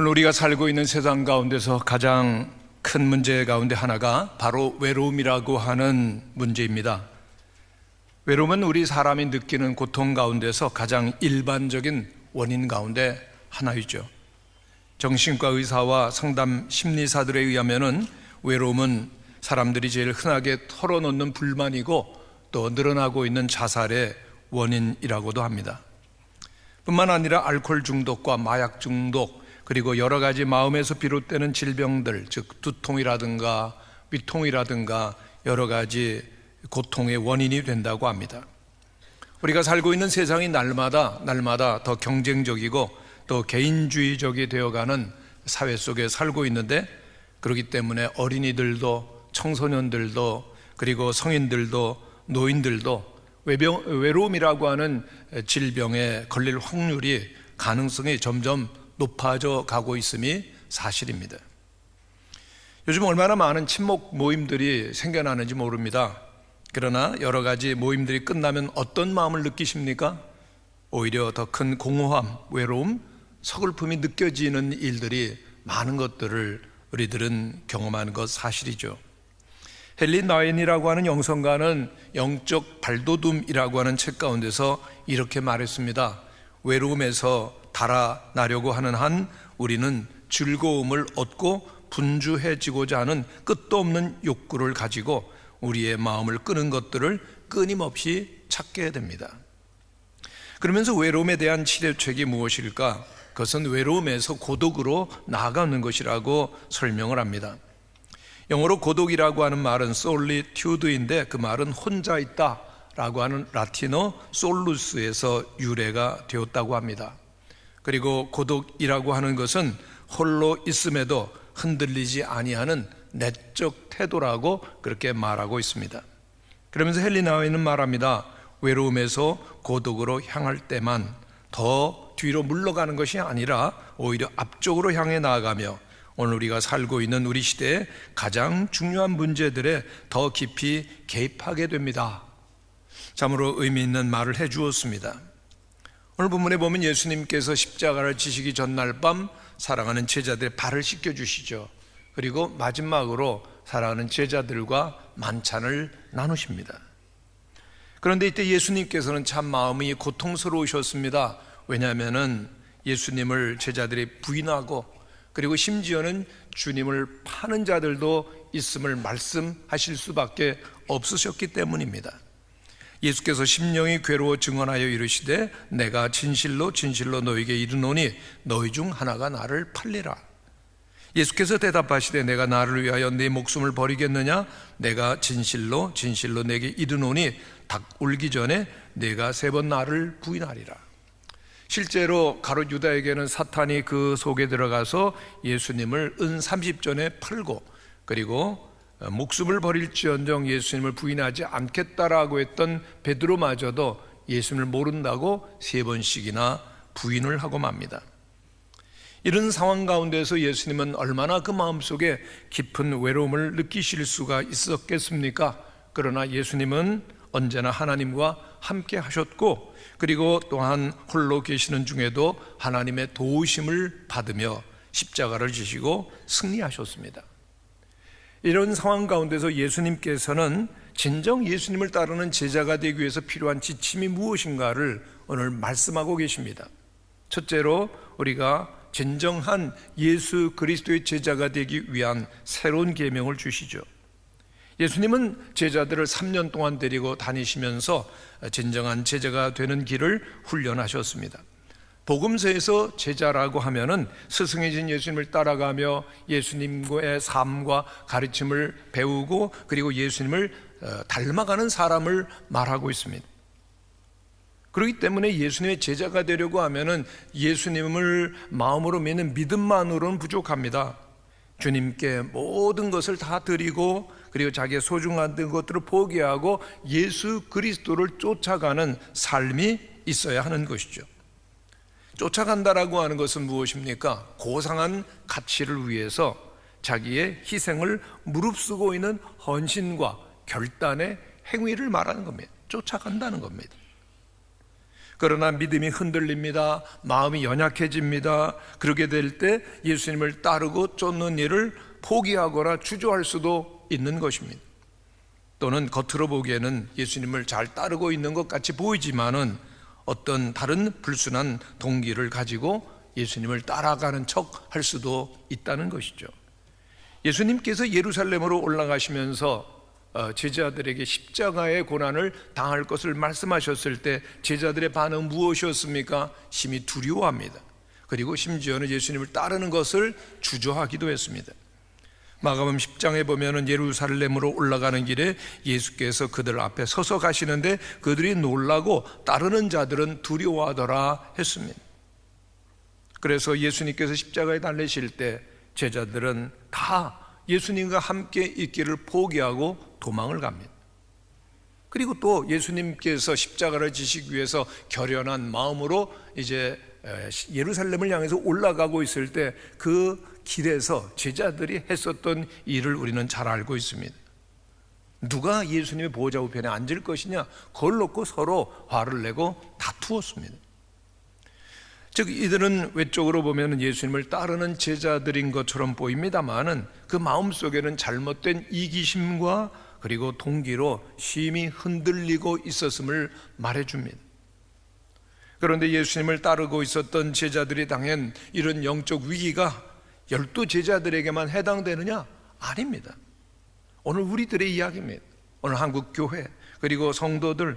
오늘 우리가 살고 있는 세상 가운데서 가장 큰 문제 가운데 하나가 바로 외로움이라고 하는 문제입니다. 외로움은 우리 사람이 느끼는 고통 가운데서 가장 일반적인 원인 가운데 하나이죠. 정신과 의사와 상담 심리사들에 의하면은 외로움은 사람들이 제일 흔하게 털어놓는 불만이고 또 늘어나고 있는 자살의 원인이라고도 합니다. 뿐만 아니라 알코올 중독과 마약 중독, 그리고 여러 가지 마음에서 비롯되는 질병들, 즉 두통이라든가 위통이라든가 여러 가지 고통의 원인이 된다고 합니다. 우리가 살고 있는 세상이 날마다 더 경쟁적이고 또 개인주의적이 되어가는 사회 속에 살고 있는데, 그렇기 때문에 어린이들도 청소년들도 그리고 성인들도 노인들도 외로움이라고 하는 질병에 걸릴 확률이, 가능성이 점점 높아져 가고 있음이 사실입니다. 요즘 얼마나 많은 친목 모임들이 생겨나는지 모릅니다. 그러나 여러 가지 모임들이 끝나면 어떤 마음을 느끼십니까? 오히려 더 큰 공허함, 외로움, 서글픔이 느껴지는 일들이 많은 것들을 우리들은 경험하는 것 사실이죠. 헨리 나인이라고 하는 영성가는 영적 발돋움이라고 하는 책 가운데서 이렇게 말했습니다. 외로움에서 달아나려고 하는 한 우리는 즐거움을 얻고 분주해지고자 하는 끝도 없는 욕구를 가지고 우리의 마음을 끄는 것들을 끊임없이 찾게 됩니다. 그러면서 외로움에 대한 치료책이 무엇일까? 그것은 외로움에서 고독으로 나아가는 것이라고 설명을 합니다. 영어로 고독이라고 하는 말은 solitude인데, 그 말은 혼자 있다 라고 하는 라틴어 솔루스에서 유래가 되었다고 합니다. 그리고 고독이라고 하는 것은 홀로 있음에도 흔들리지 아니하는 내적 태도라고 그렇게 말하고 있습니다. 그러면서 헨리 나인은 말합니다. 외로움에서 고독으로 향할 때만 더 뒤로 물러가는 것이 아니라 오히려 앞쪽으로 향해 나아가며 오늘 우리가 살고 있는 우리 시대의 가장 중요한 문제들에 더 깊이 개입하게 됩니다. 참으로 의미 있는 말을 해 주었습니다. 오늘 본문에 보면 예수님께서 십자가를 지시기 전날 밤 사랑하는 제자들의 발을 씻겨 주시죠. 그리고 마지막으로 사랑하는 제자들과 만찬을 나누십니다. 그런데 이때 예수님께서는 참 마음이 고통스러우셨습니다. 왜냐하면 예수님을 제자들이 부인하고, 그리고 심지어는 주님을 파는 자들도 있음을 말씀하실 수밖에 없으셨기 때문입니다. 예수께서 심령이 괴로워 증언하여 이르시되 내가 진실로 진실로 너에게 이르노니 너희 중 하나가 나를 팔리라. 예수께서 대답하시되 내가 나를 위하여 네 목숨을 버리겠느냐? 내가 진실로 진실로 내게 이르노니 닭 울기 전에 내가 3번 나를 부인하리라. 실제로 가룟 유다에게는 사탄이 그 속에 들어가서 예수님을 은 30전에 팔고, 그리고 목숨을 버릴지언정 예수님을 부인하지 않겠다라고 했던 베드로마저도 예수님을 모른다고 3번씩이나 부인을 하고 맙니다. 이런 상황 가운데서 예수님은 얼마나 그 마음속에 깊은 외로움을 느끼실 수가 있었겠습니까? 그러나 예수님은 언제나 하나님과 함께 하셨고, 그리고 또한 홀로 계시는 중에도 하나님의 도우심을 받으며 십자가를 지시고 승리하셨습니다. 이런 상황 가운데서 예수님께서는 진정 예수님을 따르는 제자가 되기 위해서 필요한 지침이 무엇인가를 오늘 말씀하고 계십니다. 첫째로 우리가 진정한 예수 그리스도의 제자가 되기 위한 새로운 계명을 주시죠. 예수님은 제자들을 3년 동안 데리고 다니시면서 진정한 제자가 되는 길을 훈련하셨습니다. 복음서에서 제자라고 하면은 스승이신 예수님을 따라가며 예수님의 삶과 가르침을 배우고, 그리고 예수님을 닮아가는 사람을 말하고 있습니다. 그렇기 때문에 예수님의 제자가 되려고 하면은 예수님을 마음으로 믿는 믿음만으로는 부족합니다. 주님께 모든 것을 다 드리고, 그리고 자기의 소중한 것들을 포기하고 예수 그리스도를 쫓아가는 삶이 있어야 하는 것이죠. 쫓아간다라고 하는 것은 무엇입니까? 고상한 가치를 위해서 자기의 희생을 무릅쓰고 있는 헌신과 결단의 행위를 말하는 겁니다. 쫓아간다는 겁니다. 그러나 믿음이 흔들립니다. 마음이 연약해집니다. 그렇게 될 때 예수님을 따르고 쫓는 일을 포기하거나 주저할 수도 있는 것입니다. 또는 겉으로 보기에는 예수님을 잘 따르고 있는 것 같이 보이지만은 어떤 다른 불순한 동기를 가지고 예수님을 따라가는 척 할 수도 있다는 것이죠. 예수님께서 예루살렘으로 올라가시면서 제자들에게 십자가의 고난을 당할 것을 말씀하셨을 때 제자들의 반응은 무엇이었습니까? 심히 두려워합니다. 그리고 심지어는 예수님을 따르는 것을 주저하기도 했습니다. 마가복음 10장에 보면은 예루살렘으로 올라가는 길에 예수께서 그들 앞에 서서 가시는데 그들이 놀라고 따르는 자들은 두려워하더라 했습니다. 그래서 예수님께서 십자가에 달리실 때 제자들은 다 예수님과 함께 있기를 포기하고 도망을 갑니다. 그리고 또 예수님께서 십자가를 지시기 위해서 결연한 마음으로 이제 예루살렘을 향해서 올라가고 있을 때 그 길에서 제자들이 했었던 일을 우리는 잘 알고 있습니다. 누가 예수님의 보좌 우편에 앉을 것이냐, 그걸 놓고 서로 화를 내고 다투었습니다. 즉 이들은 외적으로 보면 예수님을 따르는 제자들인 것처럼 보입니다만은 그 마음속에는 잘못된 이기심과 그리고 동기로 심히 흔들리고 있었음을 말해줍니다. 그런데 예수님을 따르고 있었던 제자들이 당한 이런 영적 위기가 12 제자들에게만 해당되느냐? 아닙니다. 오늘 우리들의 이야기입니다. 오늘 한국 교회 그리고 성도들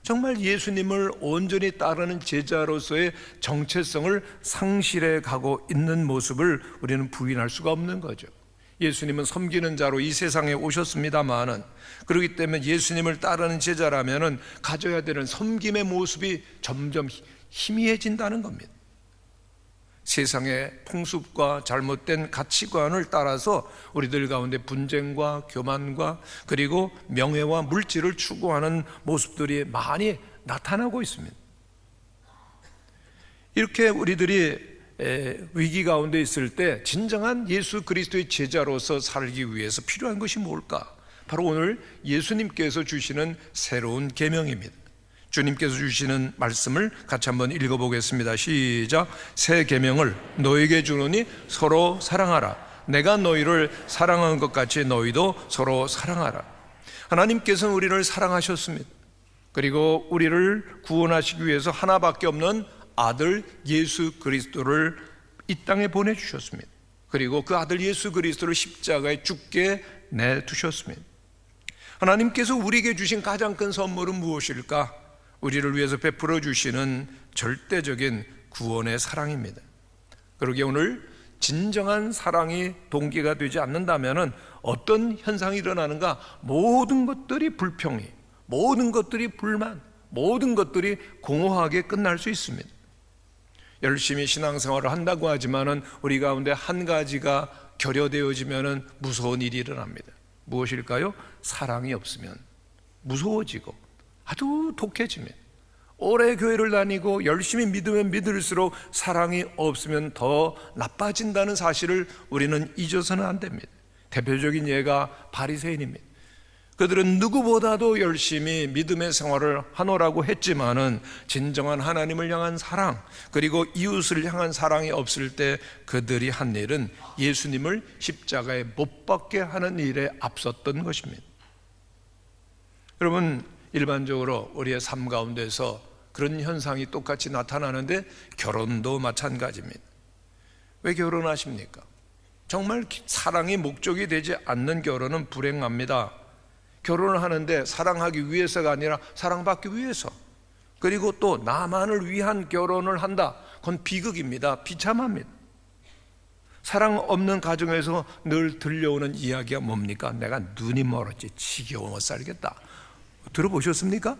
정말 예수님을 온전히 따르는 제자로서의 정체성을 상실해 가고 있는 모습을 우리는 부인할 수가 없는 거죠. 예수님은 섬기는 자로 이 세상에 오셨습니다마는 그렇기 때문에 예수님을 따르는 제자라면은 가져야 되는 섬김의 모습이 점점 희미해진다는 겁니다. 세상의 풍습과 잘못된 가치관을 따라서 우리들 가운데 분쟁과 교만과 그리고 명예와 물질을 추구하는 모습들이 많이 나타나고 있습니다. 이렇게 우리들이 위기 가운데 있을 때 진정한 예수 그리스도의 제자로서 살기 위해서 필요한 것이 뭘까? 바로 오늘 예수님께서 주시는 새로운 계명입니다. 주님께서 주시는 말씀을 같이 한번 읽어보겠습니다. 시작. 새 계명을 너에게 주노니 서로 사랑하라. 내가 너희를 사랑한 것 같이 너희도 서로 사랑하라. 하나님께서는 우리를 사랑하셨습니다. 그리고 우리를 구원하시기 위해서 하나밖에 없는 아들 예수 그리스도를 이 땅에 보내주셨습니다. 그리고 그 아들 예수 그리스도를 십자가에 죽게 내두셨습니다. 하나님께서 우리에게 주신 가장 큰 선물은 무엇일까? 우리를 위해서 베풀어 주시는 절대적인 구원의 사랑입니다. 그러기에 오늘 진정한 사랑이 동기가 되지 않는다면 어떤 현상이 일어나는가? 모든 것들이 불평이, 모든 것들이 불만, 모든 것들이 공허하게 끝날 수 있습니다. 열심히 신앙생활을 한다고 하지만은 우리 가운데 한 가지가 결여되어지면은 무서운 일이 일어납니다. 무엇일까요? 사랑이 없으면 무서워지고 아주 독해집니다. 오래 교회를 다니고 열심히 믿으면 믿을수록 사랑이 없으면 더 나빠진다는 사실을 우리는 잊어서는 안 됩니다. 대표적인 예가 바리새인입니다. 그들은 누구보다도 열심히 믿음의 생활을 하노라고 했지만은 진정한 하나님을 향한 사랑 그리고 이웃을 향한 사랑이 없을 때 그들이 한 일은 예수님을 십자가에 못 박게 하는 일에 앞섰던 것입니다. 여러분, 일반적으로 우리의 삶 가운데서 그런 현상이 똑같이 나타나는데 결혼도 마찬가지입니다. 왜 결혼하십니까? 정말 사랑이 목적이 되지 않는 결혼은 불행합니다. 결혼을 하는데 사랑하기 위해서가 아니라 사랑받기 위해서, 그리고 또 나만을 위한 결혼을 한다, 그건 비극입니다. 비참합니다. 사랑 없는 가정에서 늘 들려오는 이야기가 뭡니까? 내가 눈이 멀었지 지겨워 못 살겠다. 들어보셨습니까?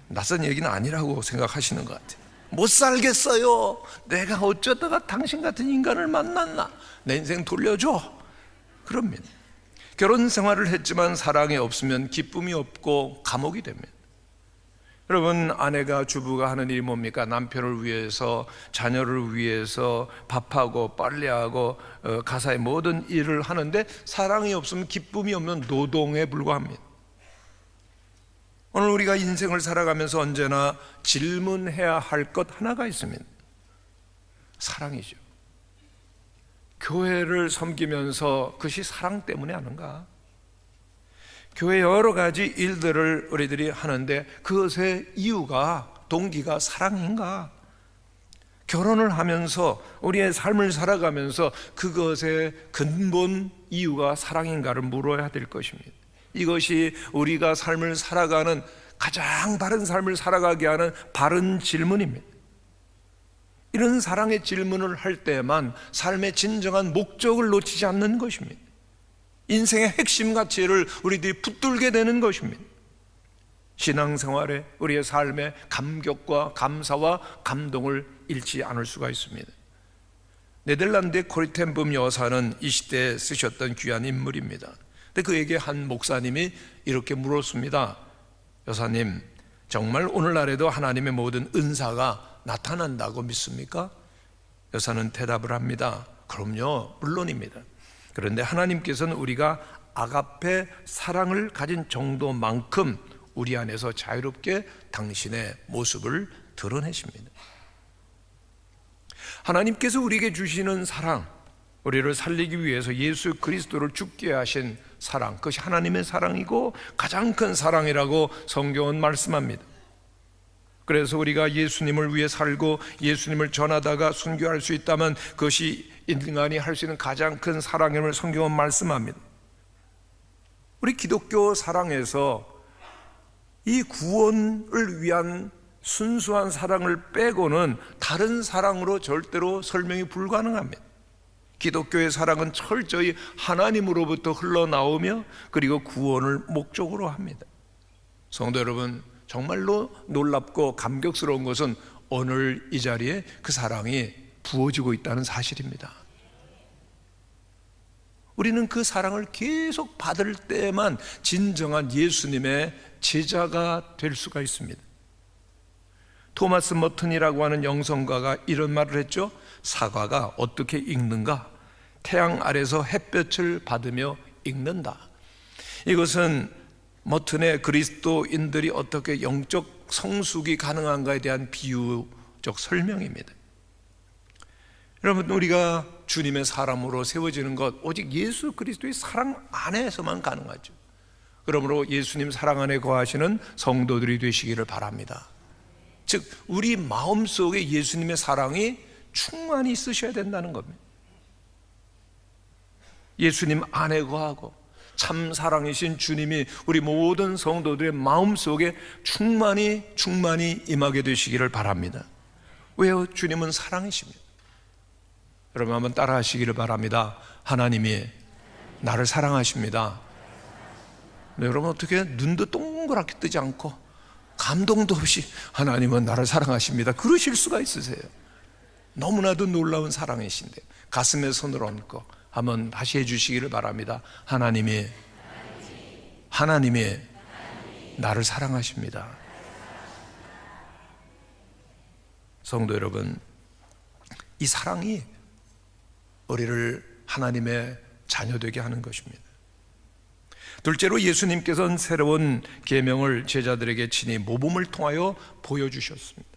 낯선 얘기는 아니라고 생각하시는 것 같아요. 못 살겠어요. 내가 어쩌다가 당신 같은 인간을 만났나? 내 인생 돌려줘. 그럽니다. 결혼 생활을 했지만 사랑이 없으면 기쁨이 없고 감옥이 됩니다. 여러분, 아내가, 주부가 하는 일이 뭡니까? 남편을 위해서, 자녀를 위해서 밥하고 빨래하고 가사의 모든 일을 하는데 사랑이 없으면 기쁨이 없는 노동에 불과합니다. 오늘 우리가 인생을 살아가면서 언제나 질문해야 할 것 하나가 있습니다. 사랑이죠. 교회를 섬기면서 그것이 사랑 때문에 하는가? 교회 여러 가지 일들을 우리들이 하는데 그것의 이유가, 동기가 사랑인가? 결혼을 하면서 우리의 삶을 살아가면서 그것의 근본 이유가 사랑인가를 물어야 될 것입니다. 이것이 우리가 삶을 살아가는, 가장 바른 삶을 살아가게 하는 바른 질문입니다. 이런 사랑의 질문을 할 때만 삶의 진정한 목적을 놓치지 않는 것입니다. 인생의 핵심 가치를 우리들이 붙들게 되는 것입니다. 신앙생활에, 우리의 삶에 감격과 감사와 감동을 잃지 않을 수가 있습니다. 네덜란드의 코리텐붐 여사는 이 시대에 쓰셨던 귀한 인물입니다. 근데 그에게 한 목사님이 이렇게 물었습니다. 여사님, 정말 오늘날에도 하나님의 모든 은사가 나타난다고 믿습니까? 여사는 대답을 합니다. 그럼요, 물론입니다. 그런데 하나님께서는 우리가 아가페 사랑을 가진 정도만큼 우리 안에서 자유롭게 당신의 모습을 드러내십니다. 하나님께서 우리에게 주시는 사랑, 우리를 살리기 위해서 예수 그리스도를 죽게 하신 사랑, 그것이 하나님의 사랑이고 가장 큰 사랑이라고 성경은 말씀합니다. 그래서 우리가 예수님을 위해 살고 예수님을 전하다가 순교할 수 있다면 그것이 인간이 할 수 있는 가장 큰 사랑임을 성경은 말씀합니다. 우리 기독교 사랑에서 이 구원을 위한 순수한 사랑을 빼고는 다른 사랑으로 절대로 설명이 불가능합니다. 기독교의 사랑은 철저히 하나님으로부터 흘러나오며 그리고 구원을 목적으로 합니다. 성도 여러분, 정말로 놀랍고 감격스러운 것은 오늘 이 자리에 그 사랑이 부어지고 있다는 사실입니다. 우리는 그 사랑을 계속 받을 때만 진정한 예수님의 제자가 될 수가 있습니다. 토마스 머튼이라고 하는 영성가가 이런 말을 했죠. 사과가 어떻게 익는가? 태양 아래서 햇볕을 받으며 익는다. 이것은 머튼의 그리스도인들이 어떻게 영적 성숙이 가능한가에 대한 비유적 설명입니다. 여러분, 우리가 주님의 사람으로 세워지는 것 오직 예수 그리스도의 사랑 안에서만 가능하죠. 그러므로 예수님 사랑 안에 거하시는 성도들이 되시기를 바랍니다. 즉 우리 마음속에 예수님의 사랑이 충만히 있으셔야 된다는 겁니다. 예수님 안에 거하고 참 사랑이신 주님이 우리 모든 성도들의 마음속에 충만히 임하게 되시기를 바랍니다. 왜요? 주님은 사랑이십니다. 여러분 한번 따라 하시기를 바랍니다. 하나님이 나를 사랑하십니다. 네, 여러분 어떻게 눈도 동그랗게 뜨지 않고 감동도 없이 하나님은 나를 사랑하십니다 그러실 수가 있으세요? 너무나도 놀라운 사랑이신데 가슴에 손을 얹고 한번 다시 해주시기를 바랍니다. 하나님이 나를 사랑하십니다. 성도 여러분, 이 사랑이 우리를 하나님의 자녀되게 하는 것입니다. 둘째로 예수님께서는 새로운 계명을 제자들에게 친히 모범을 통하여 보여주셨습니다.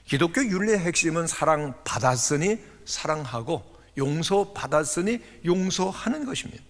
기독교 윤리의 핵심은 사랑 받았으니 사랑하고 용서 받았으니 용서하는 것입니다.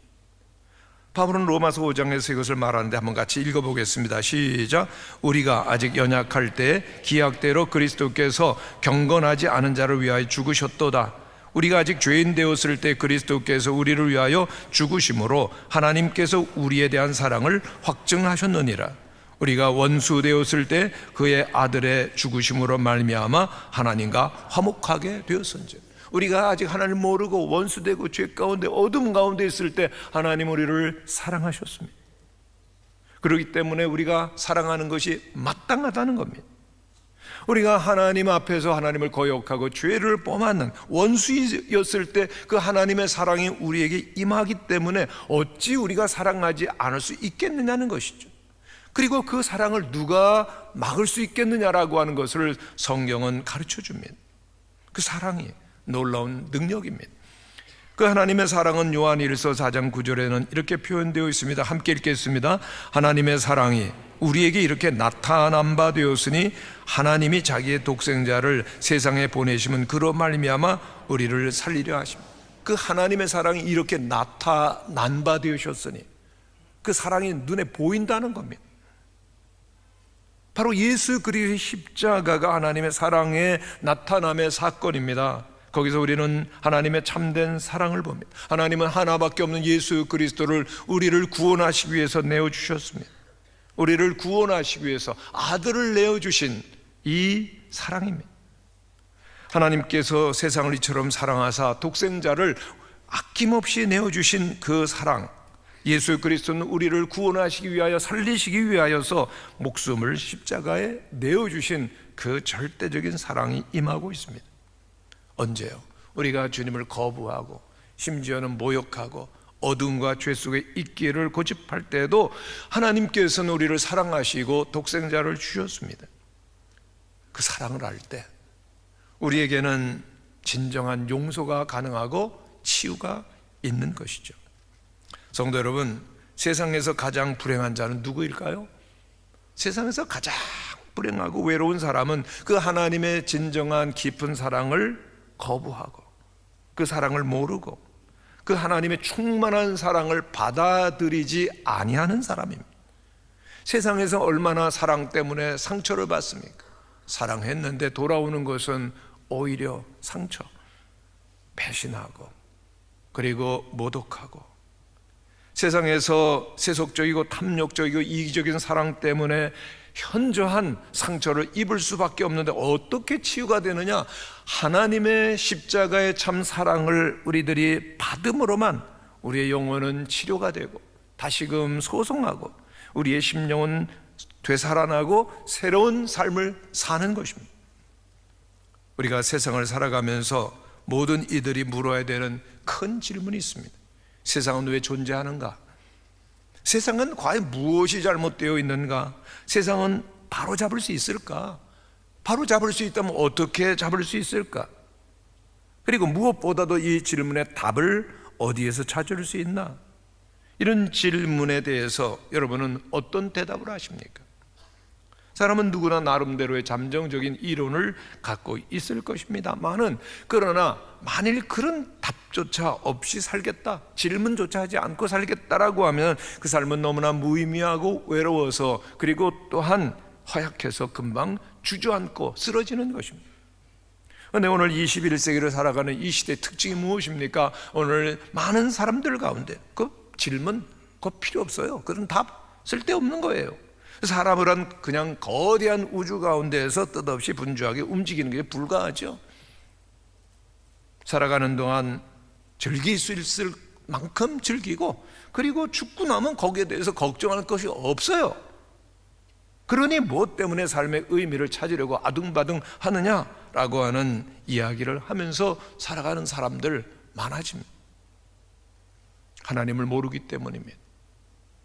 바울은 로마서 5장에서 이것을 말하는데 한번 같이 읽어보겠습니다. 시작. 우리가 아직 연약할 때 기약대로 그리스도께서 경건하지 않은 자를 위하여 죽으셨도다. 우리가 아직 죄인 되었을 때 그리스도께서 우리를 위하여 죽으심으로 하나님께서 우리에 대한 사랑을 확증하셨느니라. 우리가 원수 되었을 때 그의 아들의 죽으심으로 말미암아 하나님과 화목하게 되었은즉. 우리가 아직 하나님을 모르고 원수되고 죄 가운데 어둠 가운데 있을 때 하나님 우리를 사랑하셨습니다. 그렇기 때문에 우리가 사랑하는 것이 마땅하다는 겁니다. 우리가 하나님 앞에서 하나님을 거역하고 죄를 범하는 원수였을 때 그 하나님의 사랑이 우리에게 임하기 때문에 어찌 우리가 사랑하지 않을 수 있겠느냐는 것이죠. 그리고 그 사랑을 누가 막을 수 있겠느냐라고 하는 것을 성경은 가르쳐 줍니다. 그 사랑이 놀라운 능력입니다. 그 하나님의 사랑은 요한일서 4장 9절에는 이렇게 표현되어 있습니다. 함께 읽겠습니다. 하나님의 사랑이 우리에게 이렇게 나타난 바 되었으니 하나님이 자기의 독생자를 세상에 보내심은 그로 말미암아 우리를 살리려 하십니다. 그 하나님의 사랑이 이렇게 나타난 바 되셨으니 그 사랑이 눈에 보인다는 겁니다. 바로 예수 그리스도의 십자가가 하나님의 사랑의 나타남의 사건입니다. 거기서 우리는 하나님의 참된 사랑을 봅니다. 하나님은 하나밖에 없는 예수 그리스도를 우리를 구원하시기 위해서 내어주셨습니다. 우리를 구원하시기 위해서 아들을 내어주신 이 사랑입니다. 하나님께서 세상을 이처럼 사랑하사 독생자를 아낌없이 내어주신 그 사랑, 예수 그리스도는 우리를 구원하시기 위하여 살리시기 위하여서 목숨을 십자가에 내어주신 그 절대적인 사랑이 임하고 있습니다. 언제요? 우리가 주님을 거부하고 심지어는 모욕하고 어둠과 죄 속에 있기를 고집할 때에도 하나님께서는 우리를 사랑하시고 독생자를 주셨습니다. 그 사랑을 알 때 우리에게는 진정한 용서가 가능하고 치유가 있는 것이죠. 성도 여러분, 세상에서 가장 불행한 자는 누구일까요? 세상에서 가장 불행하고 외로운 사람은 그 하나님의 진정한 깊은 사랑을 거부하고 그 사랑을 모르고 그 하나님의 충만한 사랑을 받아들이지 아니하는 사람입니다. 세상에서 얼마나 사랑 때문에 상처를 받습니까? 사랑했는데 돌아오는 것은 오히려 상처, 배신하고 그리고 모독하고, 세상에서 세속적이고 탐욕적이고 이기적인 사랑 때문에 현저한 상처를 입을 수밖에 없는데 어떻게 치유가 되느냐? 하나님의 십자가의 참 사랑을 우리들이 받음으로만 우리의 영혼은 치료가 되고 다시금 소송하고 우리의 심령은 되살아나고 새로운 삶을 사는 것입니다. 우리가 세상을 살아가면서 모든 이들이 물어야 되는 큰 질문이 있습니다. 세상은 왜 존재하는가? 세상은 과연 무엇이 잘못되어 있는가? 세상은 바로 잡을 수 있을까? 바로 잡을 수 있다면 어떻게 잡을 수 있을까? 그리고 무엇보다도 이 질문의 답을 어디에서 찾을 수 있나? 이런 질문에 대해서 여러분은 어떤 대답을 하십니까? 사람은 누구나 나름대로의 잠정적인 이론을 갖고 있을 것입니다만은, 그러나 만일 그런 답조차 없이 살겠다, 질문조차 하지 않고 살겠다라고 하면 그 삶은 너무나 무의미하고 외로워서, 그리고 또한 허약해서 금방 주저앉고 쓰러지는 것입니다. 그런데 오늘 21세기를 살아가는 이 시대의 특징이 무엇입니까? 오늘 많은 사람들 가운데 그 질문 그거 필요 없어요. 그런 답 쓸데없는 거예요. 사람은 그냥 거대한 우주 가운데에서 뜻없이 분주하게 움직이는 게 불가하죠. 살아가는 동안 즐길 수 있을 만큼 즐기고, 그리고 죽고 나면 거기에 대해서 걱정할 것이 없어요. 그러니 무엇 때문에 삶의 의미를 찾으려고 아둥바둥 하느냐라고 하는 이야기를 하면서 살아가는 사람들 많아집니다. 하나님을 모르기 때문입니다.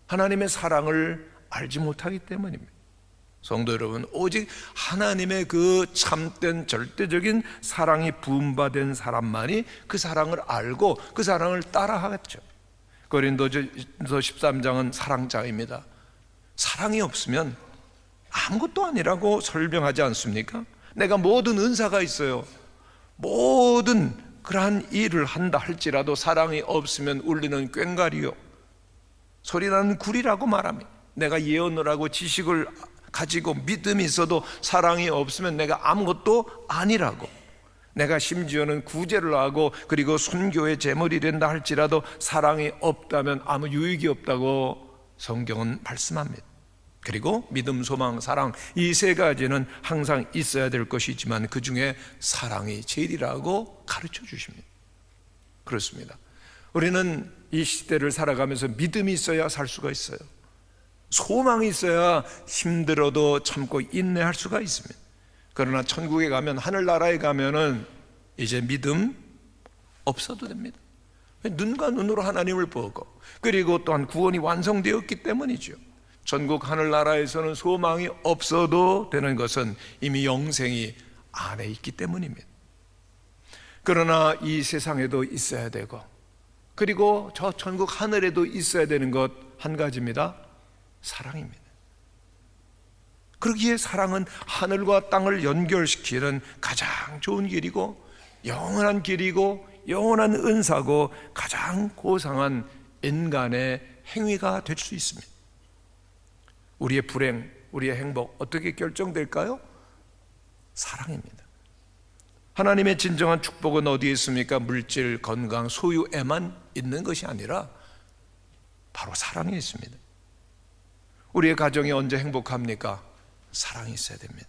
하나님의 사랑을 알지 못하기 때문입니다. 성도 여러분, 오직 하나님의 그 참된 절대적인 사랑이 부음받은 사람만이 그 사랑을 알고 그 사랑을 따라하겠죠. 고린도서 13장은 사랑장입니다. 사랑이 없으면 아무것도 아니라고 설명하지 않습니까? 내가 모든 은사가 있어요, 모든 그러한 일을 한다 할지라도 사랑이 없으면 울리는 꽹과리요, 소리나는 굴이라고 말합니다. 내가 예언을 하고 지식을 가지고 믿음이 있어도 사랑이 없으면 내가 아무것도 아니라고, 내가 심지어는 구제를 하고 그리고 순교의 제물이 된다 할지라도 사랑이 없다면 아무 유익이 없다고 성경은 말씀합니다. 그리고 믿음, 소망, 사랑, 이 세 가지는 항상 있어야 될 것이지만 그 중에 사랑이 제일이라고 가르쳐 주십니다. 그렇습니다. 우리는 이 시대를 살아가면서 믿음이 있어야 살 수가 있어요. 소망이 있어야 힘들어도 참고 인내할 수가 있습니다. 그러나 천국에 가면, 하늘나라에 가면은 이제 믿음 없어도 됩니다. 눈과 눈으로 하나님을 보고, 그리고 또한 구원이 완성되었기 때문이죠. 전국 하늘나라에서는 소망이 없어도 되는 것은 이미 영생이 안에 있기 때문입니다. 그러나 이 세상에도 있어야 되고 그리고 저 천국 하늘에도 있어야 되는 것 한 가지입니다. 사랑입니다. 그러기에 사랑은 하늘과 땅을 연결시키는 가장 좋은 길이고 영원한 길이고 영원한 은사고 가장 고상한 인간의 행위가 될 수 있습니다. 우리의 불행, 우리의 행복 어떻게 결정될까요? 사랑입니다. 하나님의 진정한 축복은 어디에 있습니까? 물질, 건강, 소유에만 있는 것이 아니라 바로 사랑에 있습니다. 우리의 가정이 언제 행복합니까? 사랑이 있어야 됩니다.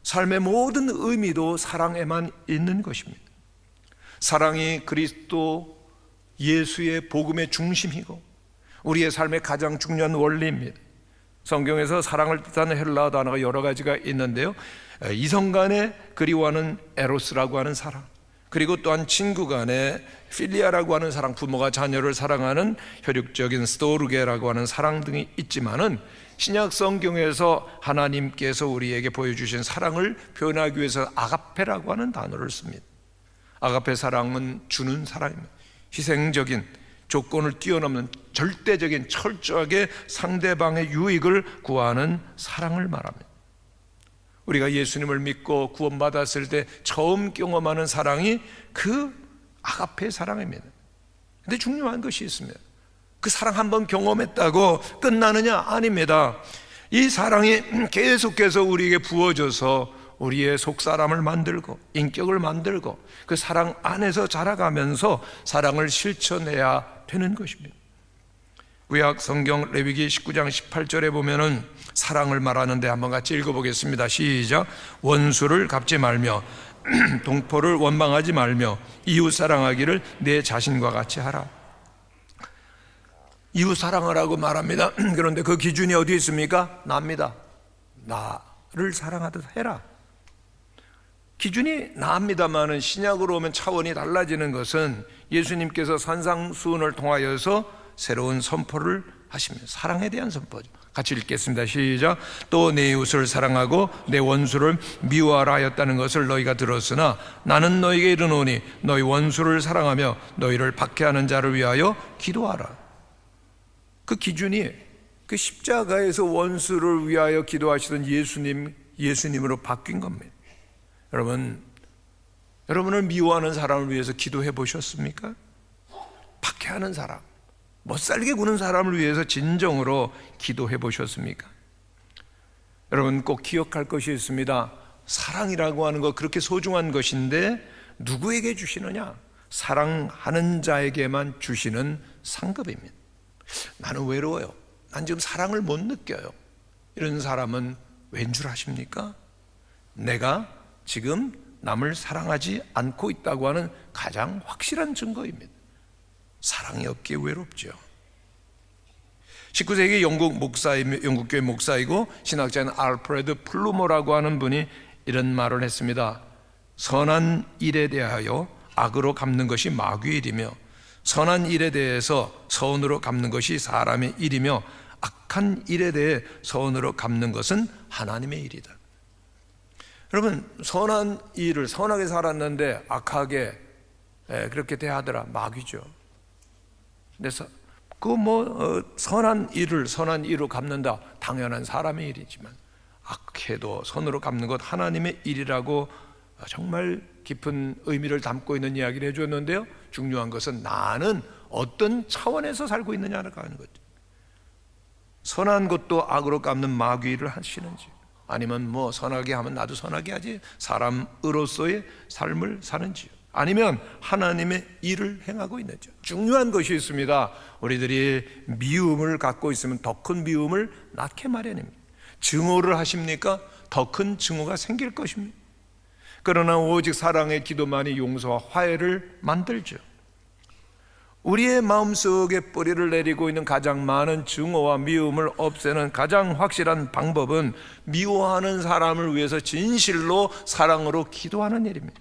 삶의 모든 의미도 사랑에만 있는 것입니다. 사랑이 그리스도 예수의 복음의 중심이고 우리의 삶의 가장 중요한 원리입니다. 성경에서 사랑을 뜻하는 헬라어 단어가 여러 가지가 있는데요, 이성 간에 그리워하는 에로스라고 하는 사랑, 그리고 또한 친구 간에 필리아라고 하는 사랑, 부모가 자녀를 사랑하는 혈육적인 스토르게라고 하는 사랑 등이 있지만은 신약 성경에서 하나님께서 우리에게 보여주신 사랑을 표현하기 위해서 아가페라고 하는 단어를 씁니다. 아가페 사랑은 주는 사랑입니다. 희생적인, 조건을 뛰어넘는 절대적인, 철저하게 상대방의 유익을 구하는 사랑을 말합니다. 우리가 예수님을 믿고 구원받았을 때 처음 경험하는 사랑이 그 아가페 사랑입니다. 근데 중요한 것이 있습니다. 그 사랑 한번 경험했다고 끝나느냐? 아닙니다. 이 사랑이 계속해서 우리에게 부어져서 우리의 속사람을 만들고 인격을 만들고 그 사랑 안에서 자라가면서 사랑을 실천해야 되는 것입니다. 구약 성경 레위기 19장 18절에 보면은 사랑을 말하는데 한번 같이 읽어보겠습니다. 시작. 원수를 갚지 말며 동포를 원망하지 말며 이웃 사랑하기를 내 자신과 같이 하라. 이웃 사랑하라고 말합니다. 그런데 그 기준이 어디 있습니까? 나입니다. 나를 사랑하듯 해라. 기준이 나입니다만은 신약으로 오면 차원이 달라지는 것은 예수님께서 산상수훈을 통하여서 새로운 선포를 하십니다. 사랑에 대한 선포죠. 같이 읽겠습니다. 시작. 또 내 이웃을 사랑하고 내 원수를 미워하라 하였다는 것을 너희가 들었으나 나는 너희에게 이르노니 너희 원수를 사랑하며 너희를 박해하는 자를 위하여 기도하라. 그 기준이 그 십자가에서 원수를 위하여 기도하시던 예수님으로 바뀐 겁니다. 여러분을 미워하는 사람을 위해서 기도해 보셨습니까? 박해하는 사람, 못살게 구는 사람을 위해서 진정으로 기도해 보셨습니까? 여러분 꼭 기억할 것이 있습니다. 사랑이라고 하는 것 그렇게 소중한 것인데 누구에게 주시느냐? 사랑하는 자에게만 주시는 상급입니다. 나는 외로워요. 난 지금 사랑을 못 느껴요. 이런 사람은 왠 줄 아십니까? 내가 지금 남을 사랑하지 않고 있다고 하는 가장 확실한 증거입니다. 사랑이 없기에 외롭죠. 19세기 영국 교회 목사이고 신학자인 알프레드 플루머라고 하는 분이 이런 말을 했습니다. 선한 일에 대하여 악으로 갚는 것이 마귀의 일이며 선한 일에 대해서 선으로 갚는 것이 사람의 일이며 악한 일에 대해 선으로 갚는 것은 하나님의 일이다. 여러분 선한 일을 선하게 살았는데 악하게 그렇게 대하더라. 마귀죠. 그래서 선한 일을 선한 일로 갚는다. 당연한 사람의 일이지만 악해도 선으로 갚는 것 하나님의 일이라고 정말 깊은 의미를 담고 있는 이야기를 해줬는데요. 중요한 것은 나는 어떤 차원에서 살고 있느냐를 가는 거죠. 선한 것도 악으로 갚는 마귀 일을 하시는지 아니면 선하게 하면 나도 선하게 하지 사람으로서의 삶을 사는지요. 아니면 하나님의 일을 행하고 있는지. 중요한 것이 있습니다. 우리들이 미움을 갖고 있으면 더 큰 미움을 낳게 마련입니다. 증오를 하십니까? 더 큰 증오가 생길 것입니다. 그러나 오직 사랑의 기도만이 용서와 화해를 만들죠. 우리의 마음속에 뿌리를 내리고 있는 가장 많은 증오와 미움을 없애는 가장 확실한 방법은 미워하는 사람을 위해서 진실로 사랑으로 기도하는 일입니다.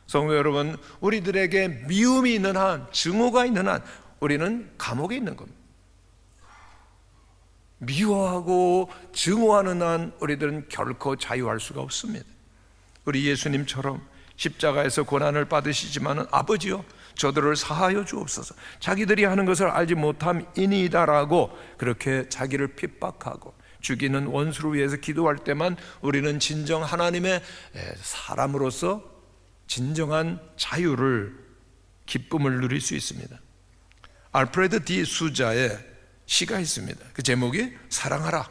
성도 여러분, 우리들에게 미움이 있는 한, 증오가 있는 한 우리는 감옥에 있는 겁니다. 미워하고 증오하는 한 우리들은 결코 자유할 수가 없습니다. 우리 예수님처럼 십자가에서 고난을 받으시지만 아버지요 저들을 사하여 주옵소서. 자기들이 하는 것을 알지 못함이니이다라고 그렇게 자기를 핍박하고 죽이는 원수를 위해서 기도할 때만 우리는 진정 하나님의 사람으로서 진정한 자유를, 기쁨을 누릴 수 있습니다. 알프레드 디 수자의 시가 있습니다. 그 제목이 사랑하라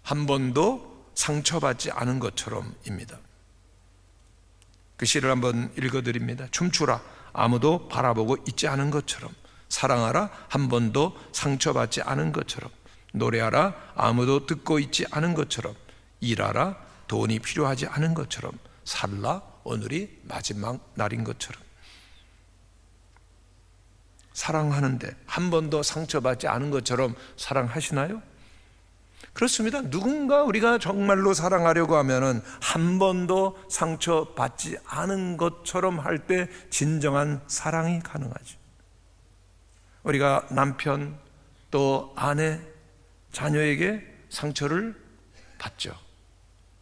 한 번도 상처받지 않은 것처럼입니다. 그 시를 한번 읽어드립니다. 춤추라 아무도 바라보고 있지 않은 것처럼, 사랑하라 한 번도 상처받지 않은 것처럼, 노래하라 아무도 듣고 있지 않은 것처럼, 일하라 돈이 필요하지 않은 것처럼, 살라 오늘이 마지막 날인 것처럼. 사랑하는데 한 번도 상처받지 않은 것처럼 사랑하시나요? 그렇습니다. 누군가 우리가 정말로 사랑하려고 하면은 한 번도 상처받지 않은 것처럼 할 때 진정한 사랑이 가능하죠. 우리가 남편 또 아내, 자녀에게 상처를 받죠.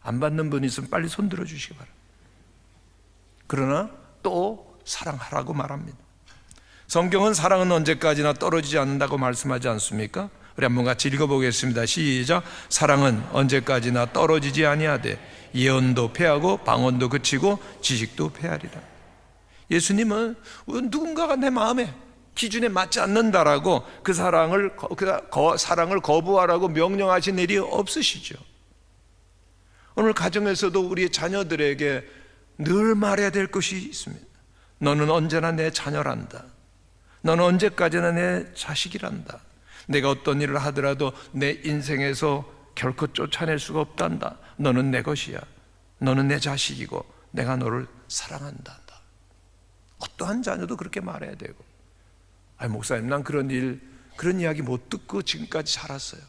안 받는 분이 있으면 빨리 손 들어 주시기 바랍니다. 그러나 또 사랑하라고 말합니다. 성경은 사랑은 언제까지나 떨어지지 않는다고 말씀하지 않습니까? 우리 한번 같이 읽어보겠습니다. 시작. 사랑은 언제까지나 떨어지지 아니하되 예언도 패하고 방언도 그치고 지식도 패하리라. 예수님은 누군가가 내 마음에 기준에 맞지 않는다라고 그 사랑을 거부하라고 명령하신 일이 없으시죠. 오늘 가정에서도 우리 자녀들에게 늘 말해야 될 것이 있습니다. 너는 언제나 내 자녀란다. 너는 언제까지나 내 자식이란다. 내가 어떤 일을 하더라도 내 인생에서 결코 쫓아낼 수가 없단다. 너는 내 것이야. 너는 내 자식이고 내가 너를 사랑한다. 어떠한 자녀도 그렇게 말해야 되고, 목사님 난 그런 이야기 못 듣고 지금까지 자랐어요.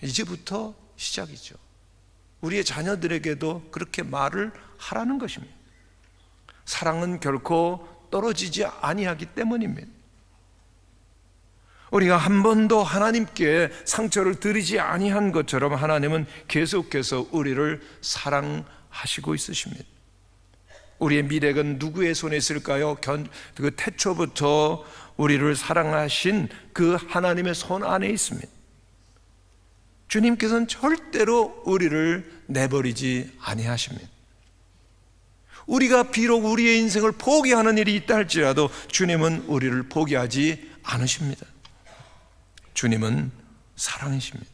이제부터 시작이죠. 우리의 자녀들에게도 그렇게 말을 하라는 것입니다. 사랑은 결코 떨어지지 아니하기 때문입니다. 우리가 한 번도 하나님께 상처를 드리지 아니한 것처럼 하나님은 계속해서 우리를 사랑하시고 있으십니다. 우리의 미래는 누구의 손에 있을까요? 그 태초부터 우리를 사랑하신 그 하나님의 손 안에 있습니다. 주님께서는 절대로 우리를 내버리지 아니하십니다. 우리가 비록 우리의 인생을 포기하는 일이 있다 할지라도 주님은 우리를 포기하지 않으십니다. 주님은 사랑이십니다.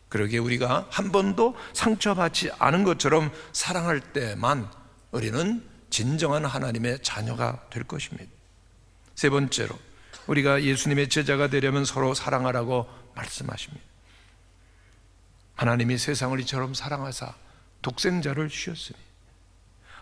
그러기에 우리가 한 번도 상처받지 않은 것처럼 사랑할 때만 우리는 진정한 하나님의 자녀가 될 것입니다. 세 번째로, 우리가 예수님의 제자가 되려면 서로 사랑하라고 말씀하십니다. 하나님이 세상을 이처럼 사랑하사 독생자를 주셨으니,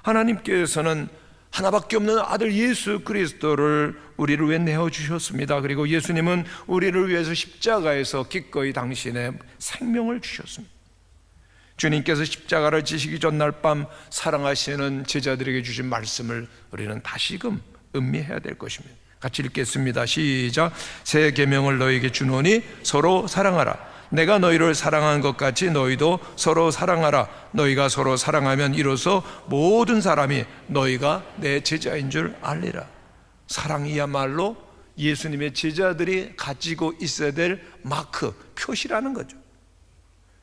하나님께서는 하나밖에 없는 아들 예수 그리스도를 우리를 위해 내어주셨습니다. 그리고 예수님은 우리를 위해서 십자가에서 기꺼이 당신의 생명을 주셨습니다. 주님께서 십자가를 지시기 전날 밤 사랑하시는 제자들에게 주신 말씀을 우리는 다시금 음미해야 될 것입니다. 같이 읽겠습니다. 시작. 새 계명을 너희에게 주노니 서로 사랑하라. 내가 너희를 사랑한 것 같이 너희도 서로 사랑하라. 너희가 서로 사랑하면 이로써 모든 사람이 너희가 내 제자인 줄 알리라. 사랑이야말로 예수님의 제자들이 가지고 있어야 될 마크, 표시라는 거죠.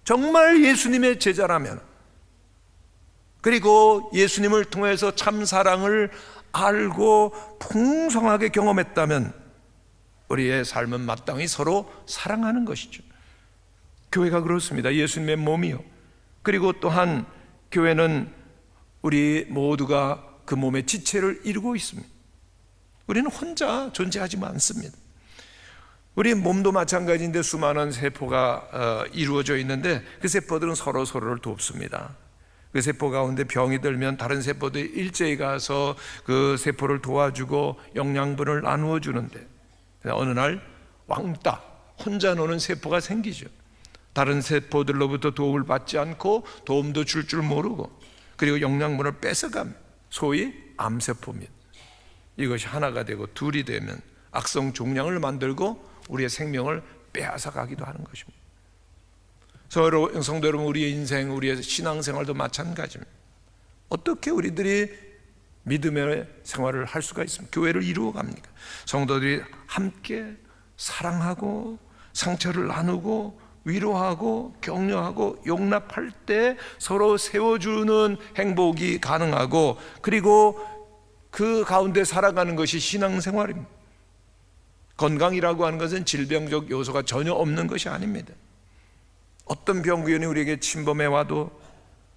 정말 예수님의 제자라면, 그리고 예수님을 통해서 참 사랑을 알고 풍성하게 경험했다면 우리의 삶은 마땅히 서로 사랑하는 것이죠. 교회가 그렇습니다. 예수님의 몸이요, 그리고 또한 교회는 우리 모두가 그 몸의 지체를 이루고 있습니다. 우리는 혼자 존재하지 않습니다. 우리 몸도 마찬가지인데 수많은 세포가 이루어져 있는데 그 세포들은 서로를 돕습니다. 그 세포 가운데 병이 들면 다른 세포들이 일제히 가서 그 세포를 도와주고 영양분을 나누어 주는데, 어느 날 왕따, 혼자 노는 세포가 생기죠. 다른 세포들로부터 도움을 받지 않고 도움도 줄 모르고, 그리고 영양분을 뺏어갑니다. 소위 암세포입니다. 이것이 하나가 되고 둘이 되면 악성 종양을 만들고 우리의 생명을 빼앗아 가기도 하는 것입니다. 성도 여러분, 우리의 인생, 우리의 신앙생활도 마찬가지입니다. 어떻게 우리들이 믿음의 생활을 할 수가 있습니다. 교회를 이루어 갑니까? 성도들이 함께 사랑하고 상처를 나누고 위로하고 격려하고 용납할 때 서로 세워주는 행복이 가능하고, 그리고 그 가운데 살아가는 것이 신앙생활입니다. 건강이라고 하는 것은 질병적 요소가 전혀 없는 것이 아닙니다. 어떤 병균이 우리에게 침범해 와도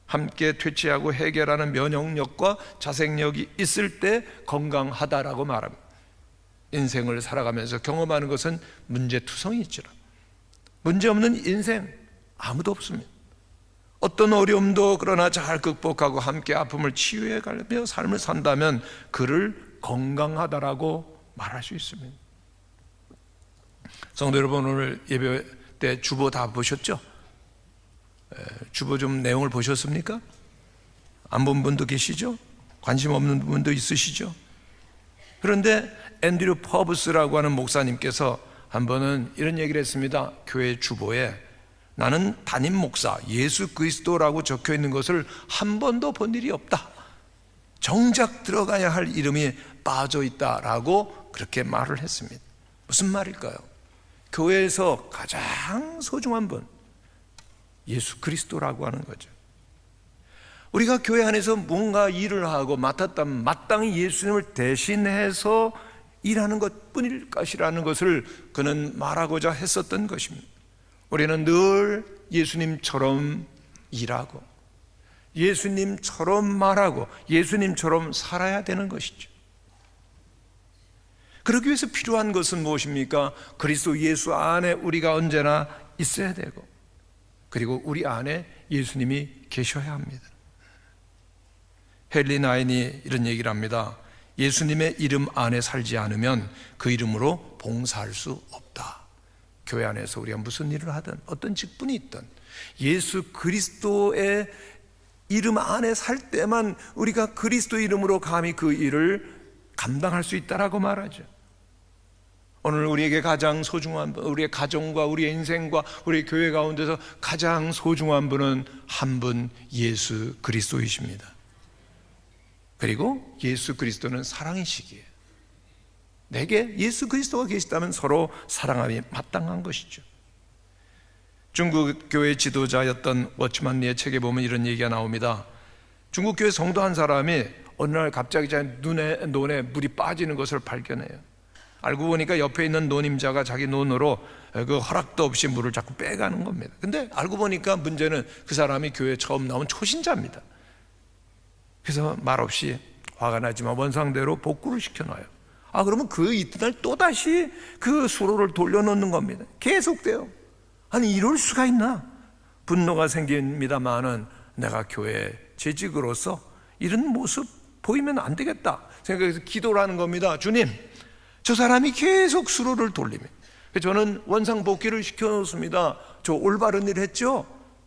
함께 퇴치하고 해결하는 면역력과 자생력이 있을 때 건강하다라고 말합니다. 인생을 살아가면서 경험하는 것은 문제투성이 있지라. 문제없는 인생 아무도 없습니다. 어떤 어려움도 그러나 잘 극복하고 함께 아픔을 치유해 가며 삶을 산다면 그를 건강하다라고 말할 수 있습니다. 성도 여러분, 오늘 예배 때 주보 다 보셨죠? 주보 좀 내용을 보셨습니까? 안 본 분도 계시죠? 관심 없는 분도 있으시죠? 그런데 앤드류 퍼브스라고 하는 목사님께서 한 번은 이런 얘기를 했습니다. 교회 주보에 나는 담임 목사 예수 그리스도라고 적혀 있는 것을 한 번도 본 일이 없다. 정작 들어가야 할 이름이 빠져 있다라고 그렇게 말을 했습니다. 무슨 말일까요? 교회에서 가장 소중한 분, 예수 그리스도라고 하는 거죠. 우리가 교회 안에서 뭔가 일을 하고 맡았다면 마땅히 예수님을 대신해서 일하는 것뿐일 것이라는 것을 그는 말하고자 했었던 것입니다. 우리는 늘 예수님처럼 일하고 예수님처럼 말하고 예수님처럼 살아야 되는 것이죠. 그러기 위해서 필요한 것은 무엇입니까? 그리스도 예수 안에 우리가 언제나 있어야 되고, 그리고 우리 안에 예수님이 계셔야 합니다. 헨리 나인이 이런 얘기를 합니다. 예수님의 이름 안에 살지 않으면 그 이름으로 봉사할 수 없다. 교회 안에서 우리가 무슨 일을 하든 어떤 직분이 있든 예수 그리스도의 이름 안에 살 때만 우리가 그리스도 이름으로 감히 그 일을 감당할 수 있다라고 말하죠. 오늘 우리에게 가장 소중한 분, 우리의 가정과 우리의 인생과 우리의 교회 가운데서 가장 소중한 분은 한 분, 예수 그리스도이십니다. 그리고 예수 그리스도는 사랑이시기에 내게 예수 그리스도가 계시다면 서로 사랑함이 마땅한 것이죠. 중국 교회 지도자였던 워치만 리의 책에 보면 이런 얘기가 나옵니다. 중국 교회 성도 한 사람이 어느 날 갑자기 논에 물이 빠지는 것을 발견해요. 알고 보니까 옆에 있는 논임자가 자기 논으로 그 허락도 없이 물을 자꾸 빼가는 겁니다. 근데 알고 보니까 문제는 그 사람이 교회에 처음 나온 초신자입니다. 그래서 말없이 화가 나지만 원상대로 복구를 시켜놔요. 그러면 그 이튿날 또다시 그 수로를 돌려놓는 겁니다. 계속돼요. 아니 이럴 수가 있나? 분노가 생깁니다마는 내가 교회 재직으로서 이런 모습 보이면 안 되겠다 생각해서 기도를 하는 겁니다. 주님, 저 사람이 계속 수로를 돌리며 저는 원상 복귀를 시켜놓습니다. 저 올바른 일 했죠?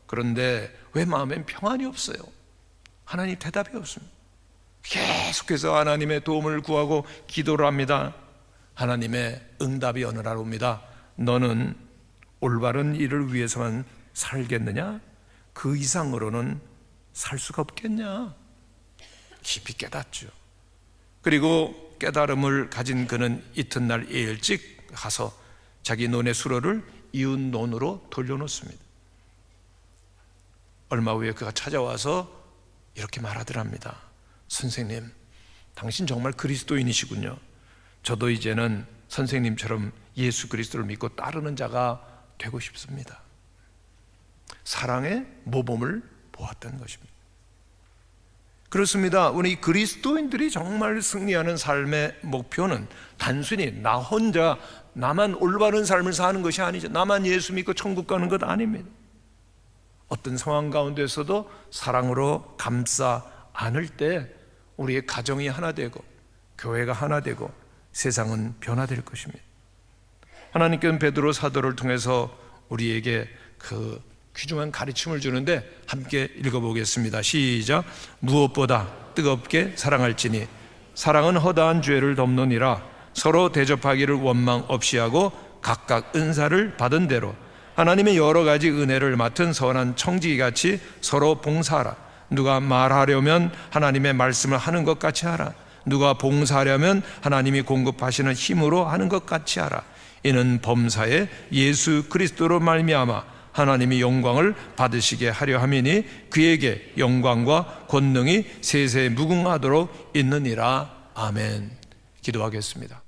그런데 왜 마음엔 평안이 없어요? 하나님 대답이 없습니다. 계속해서 하나님의 도움을 구하고 기도를 합니다. 하나님의 응답이 어느 날 옵니다. 너는 올바른 일을 위해서만 살겠느냐? 그 이상으로는 살 수가 없겠냐? 깊이 깨닫죠. 그리고 깨달음을 가진 그는 이튿날 일찍 가서 자기 논의 수로를 이웃 논으로 돌려놓습니다. 얼마 후에 그가 찾아와서 이렇게 말하더랍니다. 선생님, 당신 정말 그리스도인이시군요. 저도 이제는 선생님처럼 예수 그리스도를 믿고 따르는 자가 되고 싶습니다. 사랑의 모범을 보았던 것입니다. 그렇습니다. 우리 그리스도인들이 정말 승리하는 삶의 목표는 단순히 나 혼자 나만 올바른 삶을 사는 것이 아니죠. 나만 예수 믿고 천국 가는 것 아닙니다. 어떤 상황 가운데서도 사랑으로 감싸 안을 때 우리의 가정이 하나 되고 교회가 하나 되고 세상은 변화될 것입니다. 하나님께는 베드로 사도를 통해서 우리에게 그 귀중한 가르침을 주는데 함께 읽어보겠습니다. 시작. 무엇보다 뜨겁게 사랑할지니 사랑은 허다한 죄를 덮느니라. 서로 대접하기를 원망 없이 하고 각각 은사를 받은 대로 하나님의 여러 가지 은혜를 맡은 선한 청지기같이 서로 봉사하라. 누가 말하려면 하나님의 말씀을 하는 것 같이 하라. 누가 봉사하려면 하나님이 공급하시는 힘으로 하는 것 같이 하라. 이는 범사에 예수 그리스도로 말미암아 하나님이 영광을 받으시게 하려 함이니 그에게 영광과 권능이 세세 무궁하도록 있느니라. 아멘. 기도하겠습니다.